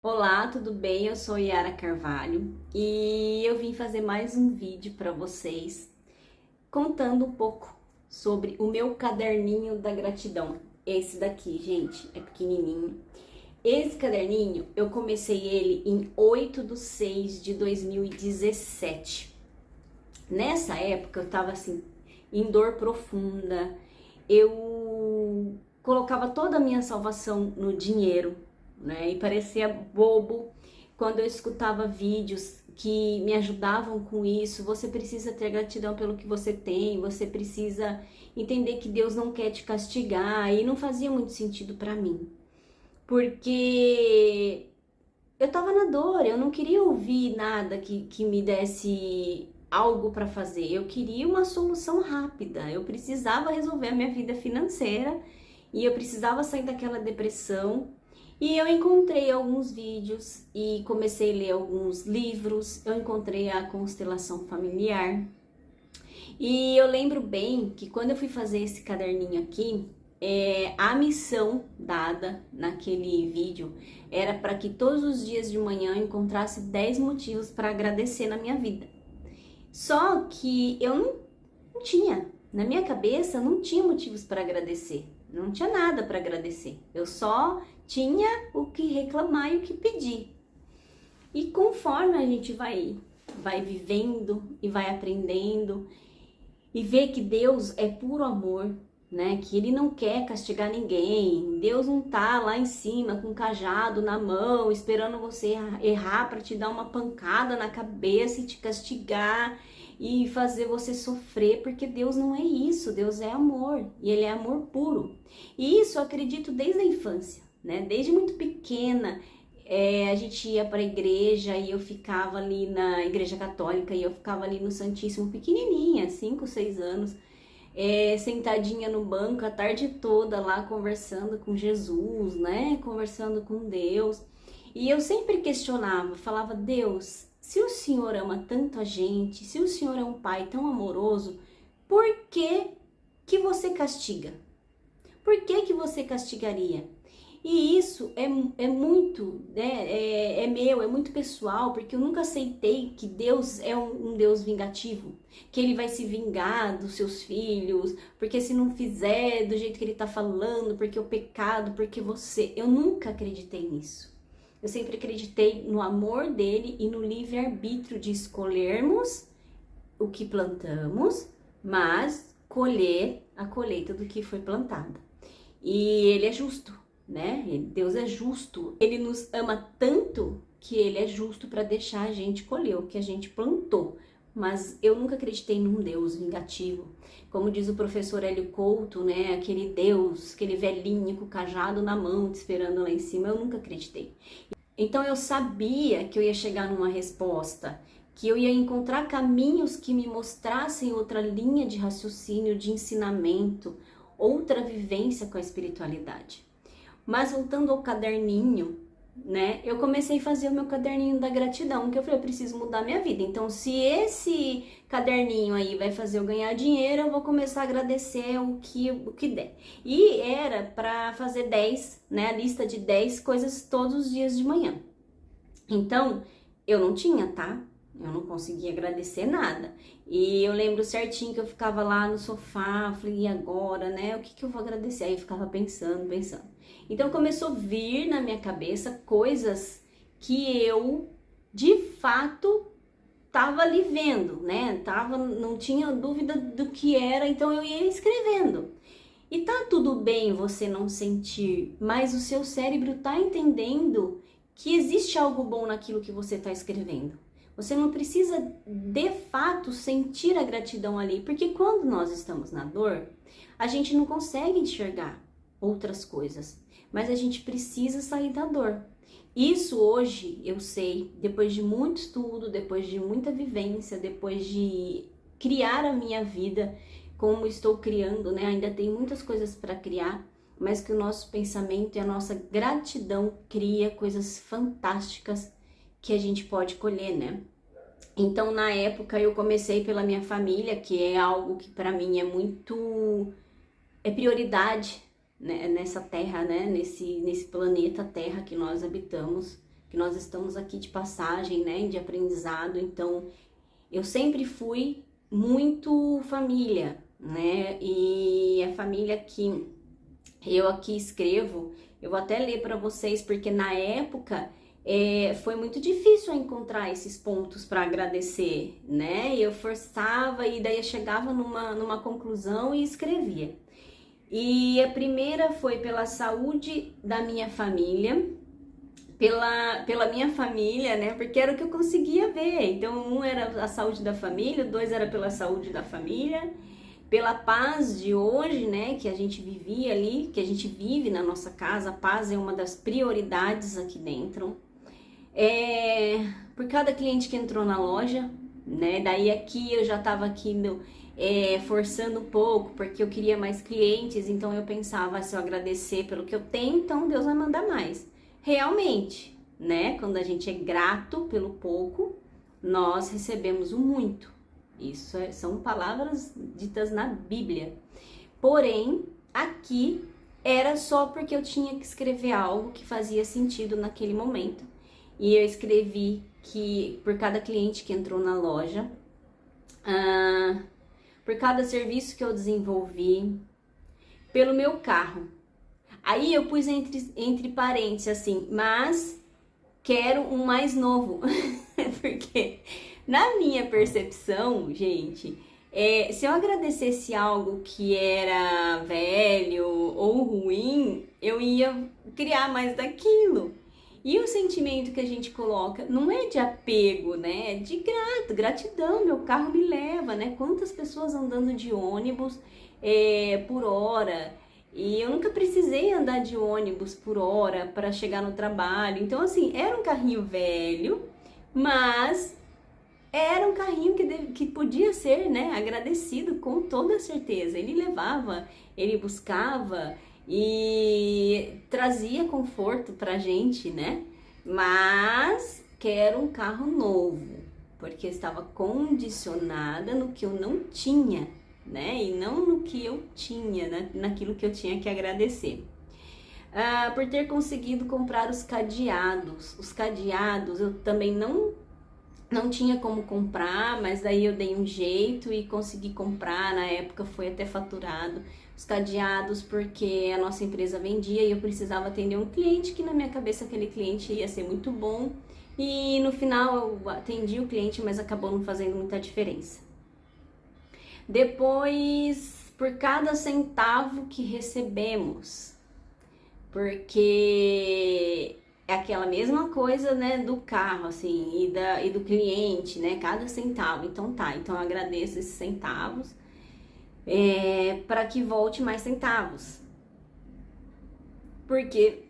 Olá, tudo bem? Eu sou Yara Carvalho e eu vim fazer mais um vídeo para vocês contando um pouco sobre o meu caderninho da gratidão. Esse daqui, gente, é pequenininho. Esse caderninho, eu comecei ele em 8/6/2017. Nessa época eu tava assim, em dor profunda. Eu colocava toda a minha salvação no dinheiro, né? E parecia bobo quando eu escutava vídeos que me ajudavam com isso. Você precisa ter gratidão pelo que você tem, você precisa entender que Deus não quer te castigar, e não fazia muito sentido para mim, porque eu tava na dor, eu não queria ouvir nada que me desse algo para fazer. Eu queria uma solução rápida. Eu precisava resolver a minha vida financeira e eu precisava sair daquela depressão. E eu encontrei alguns vídeos e comecei a ler alguns livros. Eu encontrei a constelação familiar. E eu lembro bem que quando eu fui fazer esse caderninho aqui, a missão dada naquele vídeo era para que todos os dias de manhã eu encontrasse 10 motivos para agradecer na minha vida. Só que eu não tinha, na minha cabeça não tinha motivos para agradecer, não tinha nada para agradecer. Eu só tinha o que reclamar e o que pedir. E conforme a gente vai vivendo e vai aprendendo e vê que Deus é puro amor, né? Que Ele não quer castigar ninguém. Deus não tá lá em cima com um cajado na mão, esperando você errar para te dar uma pancada na cabeça e te castigar e fazer você sofrer, porque Deus não é isso. Deus é amor e Ele é amor puro. E isso eu acredito desde a infância, né? Desde muito pequena. A gente ia para a igreja e eu ficava ali na igreja católica e eu ficava ali no Santíssimo pequenininha, 5, 6 anos, sentadinha no banco a tarde toda lá conversando com Jesus, né? Conversando com Deus. E eu sempre questionava, falava: Deus, se o Senhor ama tanto a gente, se o Senhor é um pai tão amoroso, por que que você castiga? Por que que você castigaria? E isso é muito, né, é muito pessoal, porque eu nunca aceitei que Deus é um Deus vingativo, que Ele vai se vingar dos seus filhos, porque se não fizer do jeito que Ele tá falando, porque o pecado, porque você... Eu nunca acreditei nisso. Eu sempre acreditei no amor dele e no livre-arbítrio de escolhermos o que plantamos, mas colher a colheita do que foi plantada. E Ele é justo, né? Deus é justo. Ele nos ama tanto que Ele é justo para deixar a gente colher o que a gente plantou. Mas eu nunca acreditei num Deus vingativo. Como diz o professor Hélio Couto, né? Aquele Deus, aquele velhinho com o cajado na mão, te esperando lá em cima. Eu nunca acreditei. Então eu sabia que eu ia chegar numa resposta, que eu ia encontrar caminhos que me mostrassem outra linha de raciocínio, de ensinamento, outra vivência com a espiritualidade. Mas voltando ao caderninho, né? Eu comecei a fazer o meu caderninho da gratidão, que eu falei: eu preciso mudar minha vida. Então, se esse caderninho aí vai fazer eu ganhar dinheiro, eu vou começar a agradecer o que der. E era para fazer 10, né? A lista de 10 coisas todos os dias de manhã. Então, eu não tinha, tá? Eu não conseguia agradecer nada. E eu lembro certinho que eu ficava lá no sofá, falei: e agora, né? O que eu vou agradecer? Aí eu ficava pensando. Então começou a vir na minha cabeça coisas que eu, de fato, tava ali vendo, né? Não tinha dúvida do que era, então eu ia escrevendo. E tá tudo bem você não sentir, mas o seu cérebro tá entendendo que existe algo bom naquilo que você tá escrevendo. Você não precisa, de fato, sentir a gratidão ali, porque quando nós estamos na dor, a gente não consegue enxergar outras coisas, mas a gente precisa sair da dor. Isso hoje eu sei, depois de muito estudo, depois de muita vivência, depois de criar a minha vida como estou criando, né? Ainda tem muitas coisas para criar, mas que o nosso pensamento e a nossa gratidão cria coisas fantásticas que a gente pode colher, né? Então, na época, eu comecei pela minha família, que é algo que para mim é prioridade, né, nessa terra, né, nesse planeta Terra que nós habitamos, que nós estamos aqui de passagem, né, de aprendizado. Então, eu sempre fui muito família, né? E a família que eu aqui escrevo, eu vou até ler para vocês, porque na época foi muito difícil encontrar esses pontos para agradecer, né? Eu forçava e daí eu chegava numa conclusão e escrevia. E a primeira foi pela saúde da minha família, pela minha família, né? Porque era o que eu conseguia ver. Então, um era a saúde da família, dois era pela saúde da família, pela paz de hoje, né? Que a gente vivia ali, que a gente vive na nossa casa. A paz é uma das prioridades aqui dentro. Por cada cliente que entrou na loja, né? Daí aqui eu já estava aqui forçando um pouco, porque eu queria mais clientes. Então eu pensava, se eu agradecer pelo que eu tenho, então Deus vai mandar mais. Realmente, né? Quando a gente é grato pelo pouco, nós recebemos o muito. Isso são palavras ditas na Bíblia. Porém, aqui era só porque eu tinha que escrever algo que fazia sentido naquele momento. E eu escrevi que por cada cliente que entrou na loja, por cada serviço que eu desenvolvi, pelo meu carro. Aí eu pus entre parênteses assim, mas quero um mais novo. Porque na minha percepção, gente, se eu agradecesse algo que era velho ou ruim, eu ia criar mais daquilo. E o sentimento que a gente coloca não é de apego, né? É de gratidão. Meu carro me leva, né? Quantas pessoas andando de ônibus por hora? E eu nunca precisei andar de ônibus por hora para chegar no trabalho. Então, assim, era um carrinho velho, mas era um carrinho que podia ser, né, agradecido com toda certeza. Ele levava, ele buscava e trazia conforto pra gente, né? Mas quero um carro novo, porque eu estava condicionada no que eu não tinha, né? E não no que eu tinha, né? Naquilo que eu tinha que agradecer. Por ter conseguido comprar os cadeados. Os cadeados eu também não tinha como comprar, mas daí eu dei um jeito e consegui comprar. Na época foi até faturado os cadeados, porque a nossa empresa vendia e eu precisava atender um cliente, que na minha cabeça aquele cliente ia ser muito bom. E no final eu atendi o cliente, mas acabou não fazendo muita diferença. Depois, por cada centavo que recebemos, porque é aquela mesma coisa, né, do carro, assim, e do cliente, né, cada centavo. Então tá, então eu agradeço esses centavos, para que volte mais centavos, porque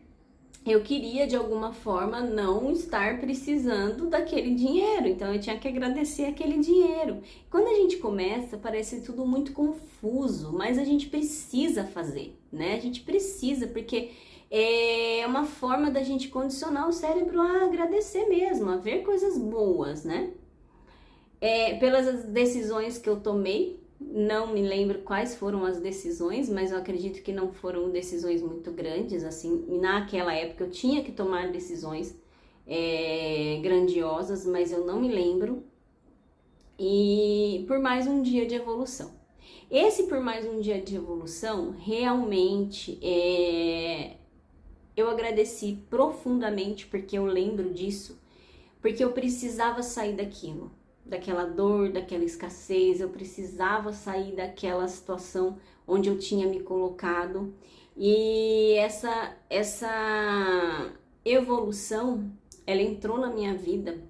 eu queria de alguma forma não estar precisando daquele dinheiro, então eu tinha que agradecer aquele dinheiro. Quando a gente começa, parece tudo muito confuso, mas a gente precisa fazer, né? A gente precisa, porque é uma forma da gente condicionar o cérebro a agradecer mesmo, a ver coisas boas, né? Pelas decisões que eu tomei, não me lembro quais foram as decisões, mas eu acredito que não foram decisões muito grandes, assim. Naquela época eu tinha que tomar decisões grandiosas, mas eu não me lembro. E por mais um dia de evolução. Esse por mais um dia de evolução, realmente eu agradeci profundamente, porque eu lembro disso, porque eu precisava sair daquilo. Daquela dor, daquela escassez, eu precisava sair daquela situação onde eu tinha me colocado. E essa evolução, ela entrou na minha vida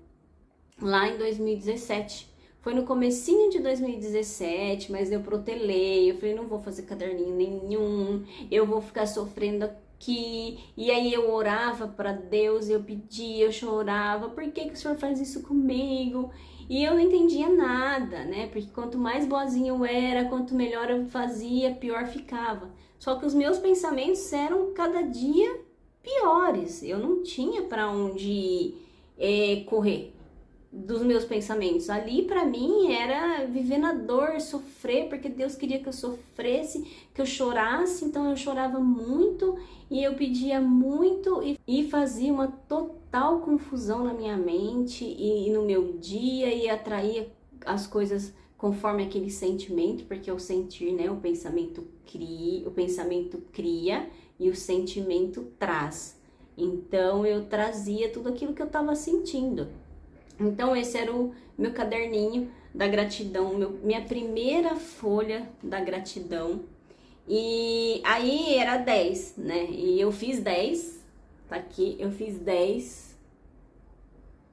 lá em 2017. Foi no comecinho de 2017, mas eu protelei, eu falei, não vou fazer caderninho nenhum, eu vou ficar sofrendo aqui. E aí eu orava para Deus, eu pedia, eu chorava, por que o Senhor faz isso comigo? E eu não entendia nada, né? Porque quanto mais boazinha eu era, quanto melhor eu fazia, pior ficava. Só que os meus pensamentos eram cada dia piores. Eu não tinha para onde correr dos meus pensamentos. Ali para mim era viver na dor, sofrer, porque Deus queria que eu sofresse, que eu chorasse. Então eu chorava muito e eu pedia muito e fazia uma total tal confusão na minha mente e no meu dia e atraía as coisas conforme aquele sentimento, porque o sentir, né, o pensamento cria e o sentimento traz. Então eu trazia tudo aquilo que eu estava sentindo. Então esse era o meu caderninho da gratidão, minha primeira folha da gratidão. E aí era 10, né? E eu fiz 10, tá aqui, eu fiz 10,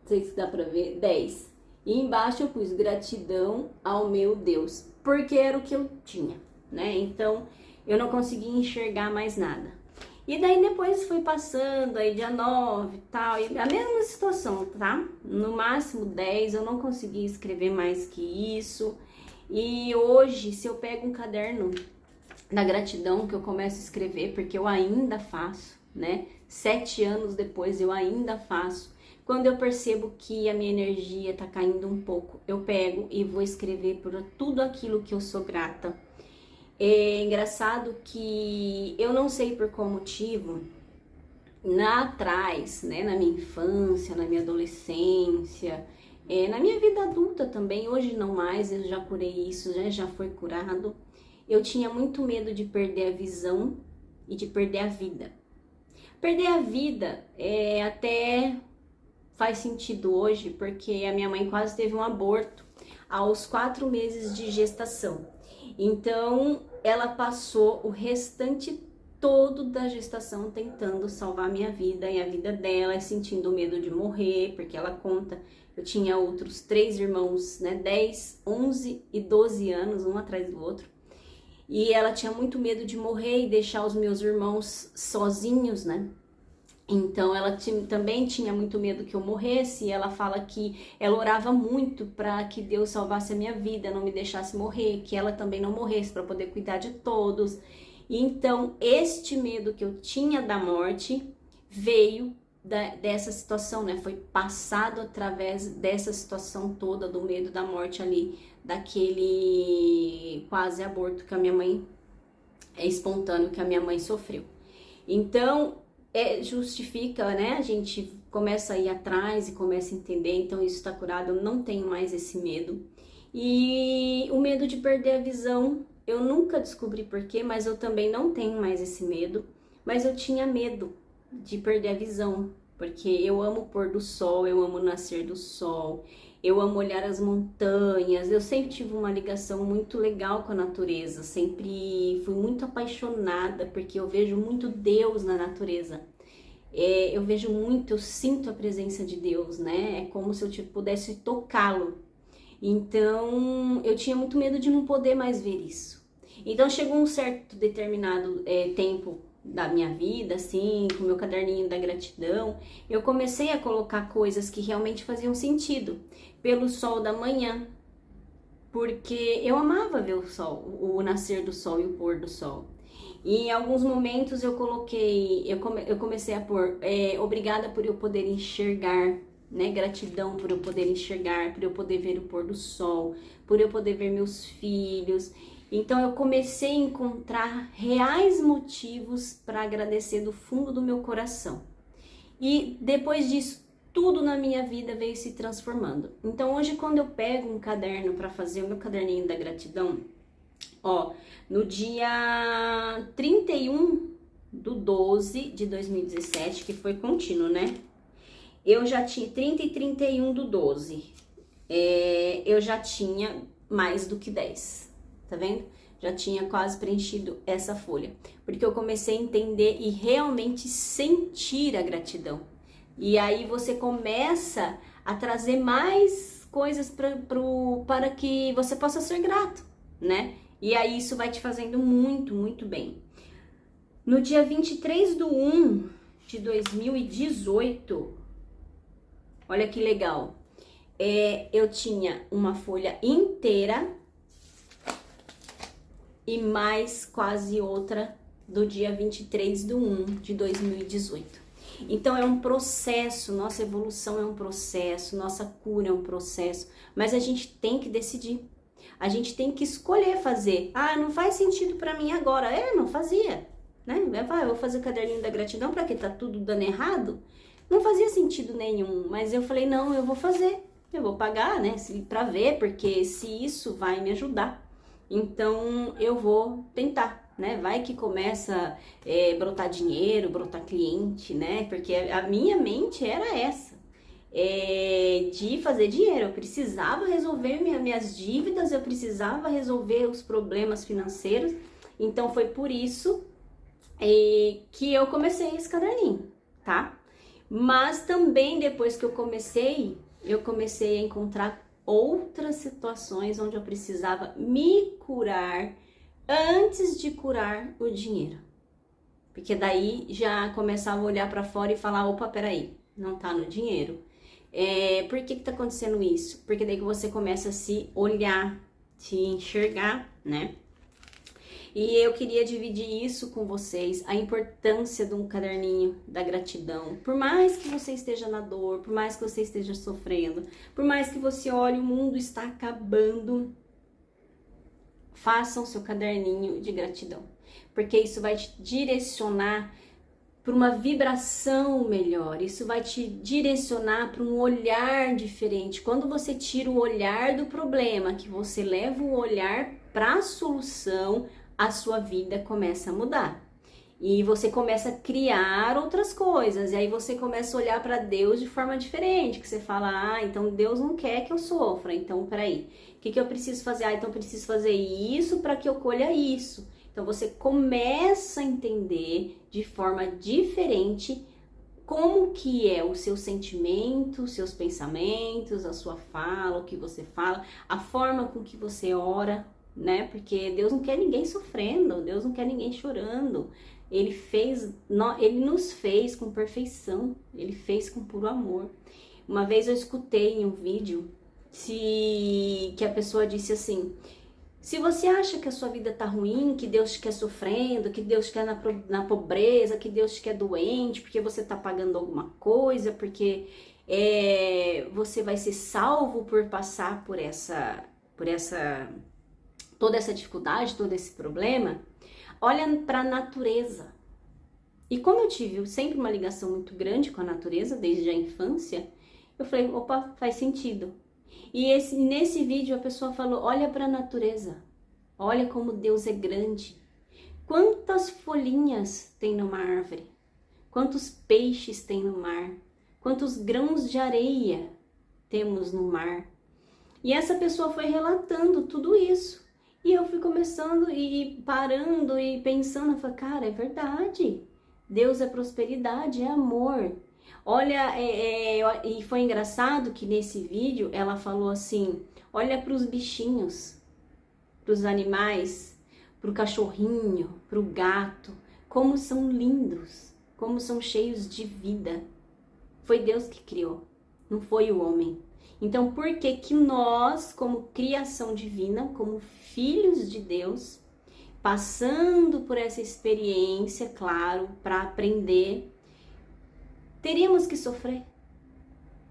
não sei se dá pra ver, 10. E embaixo eu pus gratidão ao meu Deus, porque era o que eu tinha, né? Então eu não conseguia enxergar mais nada. E daí depois foi passando, aí dia 9 e tal, e a mesma situação, tá? No máximo 10, eu não consegui escrever mais que isso. E hoje, se eu pego um caderno da gratidão que eu começo a escrever, porque eu ainda faço, né? 7 anos depois eu ainda faço. Quando eu percebo que a minha energia tá caindo um pouco, eu pego e vou escrever por tudo aquilo que eu sou grata. É engraçado que eu não sei por qual motivo, lá atrás, né, na minha infância, na minha adolescência, na minha vida adulta também, hoje não mais, eu já curei isso, já foi curado. Eu tinha muito medo de perder a visão e de perder a vida. Perder a vida até faz sentido hoje, porque a minha mãe quase teve um aborto aos 4 meses de gestação. Então, ela passou o restante todo da gestação tentando salvar a minha vida e a vida dela, sentindo medo de morrer, porque ela conta, eu tinha outros 3 irmãos, né, 10, 11 e 12 anos, um atrás do outro. E ela tinha muito medo de morrer e deixar os meus irmãos sozinhos, né? Então ela também tinha muito medo que eu morresse, e ela fala que ela orava muito para que Deus salvasse a minha vida, não me deixasse morrer, que ela também não morresse para poder cuidar de todos. E então este medo que eu tinha da morte veio dessa situação, né? Foi passado através dessa situação toda do medo da morte ali, daquele quase aborto que a minha mãe, espontâneo que a minha mãe sofreu. Então justifica, né? A gente começa a ir atrás e começa a entender, então isso está curado, eu não tenho mais esse medo. E o medo de perder a visão, eu nunca descobri porquê, mas eu também não tenho mais esse medo. Mas eu tinha medo de perder a visão, porque eu amo o pôr do sol, eu amo o nascer do sol, eu amo olhar as montanhas, eu sempre tive uma ligação muito legal com a natureza, sempre fui muito apaixonada, porque eu vejo muito Deus na natureza. Eu vejo muito, eu sinto a presença de Deus, né? É como se eu pudesse tocá-lo. Então, eu tinha muito medo de não poder mais ver isso. Então, chegou um certo determinado tempo da minha vida, assim, com o meu caderninho da gratidão, eu comecei a colocar coisas que realmente faziam sentido. Pelo sol da manhã, porque eu amava ver o sol, o nascer do sol e o pôr do sol. E em alguns momentos eu coloquei, eu comecei a pôr, obrigada por eu poder enxergar, né? Gratidão por eu poder enxergar, por eu poder ver o pôr do sol, por eu poder ver meus filhos. Então eu comecei a encontrar reais motivos para agradecer do fundo do meu coração. E depois disso, tudo na minha vida veio se transformando. Então hoje, quando eu pego um caderno para fazer o meu caderninho da gratidão, ó, no dia 31/12 de 2017, que foi contínuo, né? Eu já tinha 30 e 31/12. Eu já tinha mais do que 10. Tá vendo? Já tinha quase preenchido essa folha. Porque eu comecei a entender e realmente sentir a gratidão. E aí você começa a trazer mais coisas para que você possa ser grato, né? E aí isso vai te fazendo muito, muito bem. No dia 23/1 de 2018, olha que legal, eu tinha uma folha inteira e mais quase outra do dia 23/1 de 2018. Então é um processo, nossa evolução é um processo, nossa cura é um processo, mas a gente tem que decidir. A gente tem que escolher fazer. Ah, não faz sentido pra mim agora. Não fazia, né? Eu vou fazer o caderninho da gratidão pra que tá tudo dando errado? Não fazia sentido nenhum, mas eu falei, não, eu vou fazer. Eu vou pagar, né, pra ver, porque se isso vai me ajudar. Então, eu vou tentar, né? Vai que começa brotar dinheiro, brotar cliente, né? Porque a minha mente era essa. De fazer dinheiro. Eu precisava resolver minhas dívidas, eu precisava resolver os problemas financeiros. Então foi por isso que eu comecei esse caderninho, tá? Mas também depois que eu comecei a encontrar outras situações onde eu precisava me curar antes de curar o dinheiro. Porque daí já começava a olhar para fora e falar, opa, peraí, não tá no dinheiro. Por que tá acontecendo isso? Porque daí que você começa a se olhar, se enxergar, né? E eu queria dividir isso com vocês, a importância de um caderninho da gratidão. Por mais que você esteja na dor, por mais que você esteja sofrendo, por mais que você olhe, o mundo está acabando, faça o seu caderninho de gratidão. Porque isso vai te direcionar para uma vibração melhor, isso vai te direcionar para um olhar diferente. Quando você tira o olhar do problema, que você leva o olhar para a solução, a sua vida começa a mudar. E você começa a criar outras coisas, e aí você começa a olhar para Deus de forma diferente, que você fala, então Deus não quer que eu sofra, então peraí, o que eu preciso fazer? Então eu preciso fazer isso para que eu colha isso. Então você começa a entender de forma diferente como que é o seu sentimento, os seus pensamentos, a sua fala, o que você fala, a forma com que você ora, né? Porque Deus não quer ninguém sofrendo, Deus não quer ninguém chorando. Ele nos fez com perfeição, ele fez com puro amor. Uma vez eu escutei em um vídeo que a pessoa disse assim: se você acha que a sua vida tá ruim, que Deus te quer sofrendo, que Deus te quer na pobreza, que Deus te quer doente, porque você tá pagando alguma coisa, porque você vai ser salvo por passar por toda essa dificuldade, todo esse problema, olha para a natureza. E como eu tive sempre uma ligação muito grande com a natureza, desde a infância, eu falei, opa, faz sentido. E nesse vídeo a pessoa falou, olha para a natureza, olha como Deus é grande. Quantas folhinhas tem numa árvore? Quantos peixes tem no mar? Quantos grãos de areia temos no mar? E essa pessoa foi relatando tudo isso. E eu fui começando e parando e pensando, eu falei, cara, é verdade. Deus é prosperidade, é amor. Olha, e foi engraçado que nesse vídeo ela falou assim, olha para os bichinhos, para os animais, para o cachorrinho, para o gato, como são lindos, como são cheios de vida. Foi Deus que criou, não foi o homem. Então, por que que nós, como criação divina, como filhos de Deus, passando por essa experiência, claro, para aprender, teríamos que sofrer?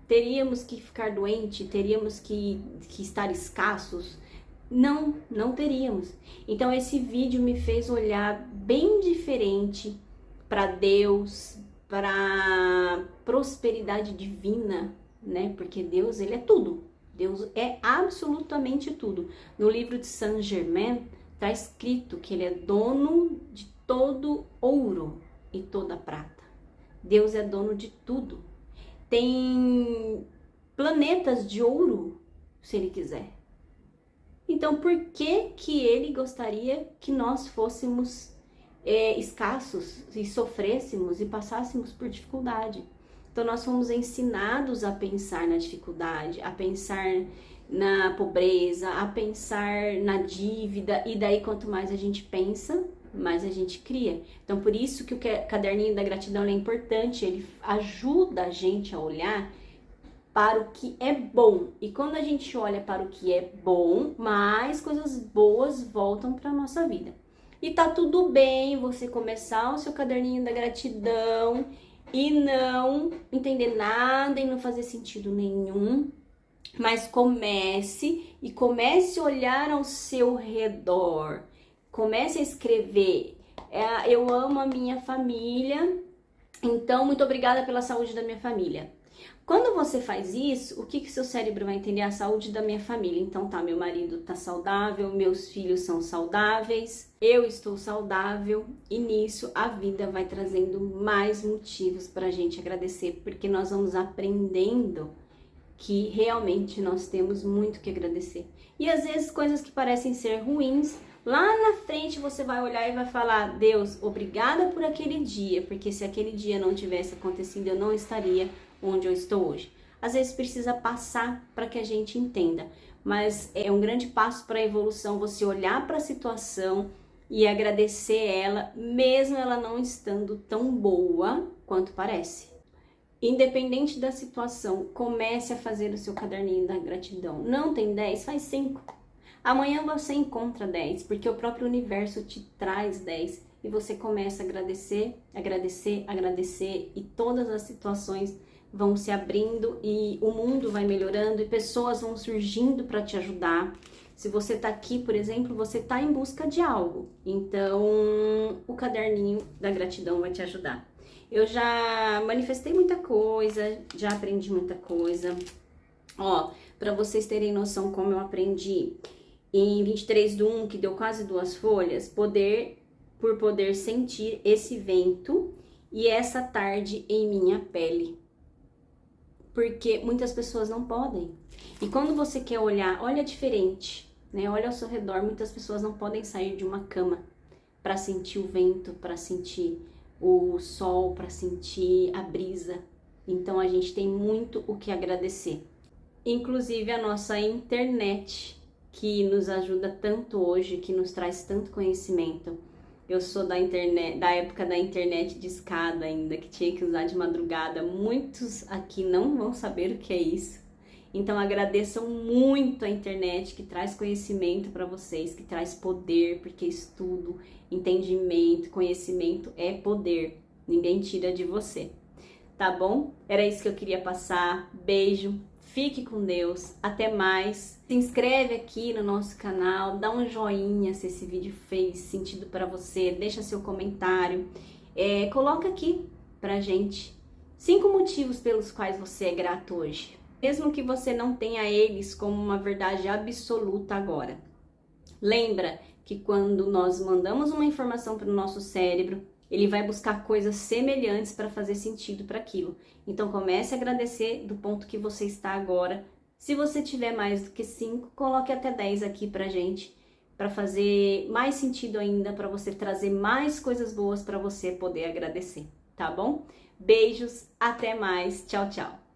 Teríamos que ficar doente? Teríamos que estar escassos? Não, não teríamos. Então, esse vídeo me fez olhar bem diferente para Deus, para prosperidade divina, né? Porque Deus, ele é tudo. Deus é absolutamente tudo. No livro de Saint Germain está escrito que ele é dono de todo ouro e toda prata. Deus é dono de tudo. Tem planetas de ouro, se ele quiser. Então, por que que ele gostaria que nós fôssemos escassos e sofrêssemos e passássemos por dificuldade? Então, nós fomos ensinados a pensar na dificuldade, a pensar na pobreza, a pensar na dívida, e daí quanto mais a gente pensa, mais a gente cria. Então, por isso que o caderninho da gratidão é importante, ele ajuda a gente a olhar para o que é bom. E quando a gente olha para o que é bom, mais coisas boas voltam para a nossa vida. E tá tudo bem você começar o seu caderninho da gratidão e não entender nada e não fazer sentido nenhum, mas comece a olhar ao seu redor, comece a escrever, eu amo a minha família, Então, muito obrigada pela saúde da minha família. Quando você faz isso, o que que seu cérebro vai entender? A saúde da minha família. Então tá, meu marido tá saudável, meus filhos são saudáveis, eu estou saudável e nisso a vida vai trazendo mais motivos pra gente agradecer, porque nós vamos aprendendo que realmente nós temos muito que agradecer. E às vezes coisas que parecem ser ruins, lá na frente você vai olhar e vai falar: Deus, obrigada por aquele dia, porque se aquele dia não tivesse acontecido, eu não estaria onde eu estou hoje. Às vezes precisa passar para que a gente entenda, mas é um grande passo para a evolução você olhar para a situação e agradecer ela, mesmo ela não estando tão boa quanto parece. Independente da situação, comece a fazer o seu caderninho da gratidão. Não tem 10? Faz 5. Amanhã você encontra 10, porque o próprio universo te traz 10 e você começa a agradecer, agradecer, agradecer e todas as situações vão se abrindo e o mundo vai melhorando e pessoas vão surgindo para te ajudar. Se você tá aqui, por exemplo, você tá em busca de algo, então o caderninho da gratidão vai te ajudar. Eu já manifestei muita coisa, já aprendi muita coisa. Ó, para vocês terem noção como eu aprendi, em 23/1, que deu quase 2 folhas, por poder sentir esse vento e essa tarde em minha pele. Porque muitas pessoas não podem. E quando você quer olhar, olha diferente, né? Olha ao seu redor, muitas pessoas não podem sair de uma cama para sentir o vento, para sentir o sol, para sentir a brisa. Então a gente tem muito o que agradecer. Inclusive a nossa internet, que nos ajuda tanto hoje, que nos traz tanto conhecimento. Eu sou da época da internet de escada ainda, que tinha que usar de madrugada. Muitos aqui não vão saber o que é isso. Então agradeçam muito a internet, que traz conhecimento para vocês, que traz poder, porque estudo, entendimento, conhecimento é poder. Ninguém tira de você. Tá bom? Era isso que eu queria passar. Beijo, fique com Deus, até mais. Se inscreve aqui no nosso canal, dá um joinha se esse vídeo fez sentido para você, deixa seu comentário, coloca aqui pra gente 5 motivos pelos quais você é grato hoje. Mesmo que você não tenha eles como uma verdade absoluta agora. Lembra que quando nós mandamos uma informação para o nosso cérebro, ele vai buscar coisas semelhantes para fazer sentido para aquilo. Então comece a agradecer do ponto que você está agora. Se você tiver mais do que 5, coloque até 10 aqui pra gente, para fazer mais sentido ainda, para você trazer mais coisas boas para você poder agradecer, tá bom? Beijos, até mais, tchau, tchau.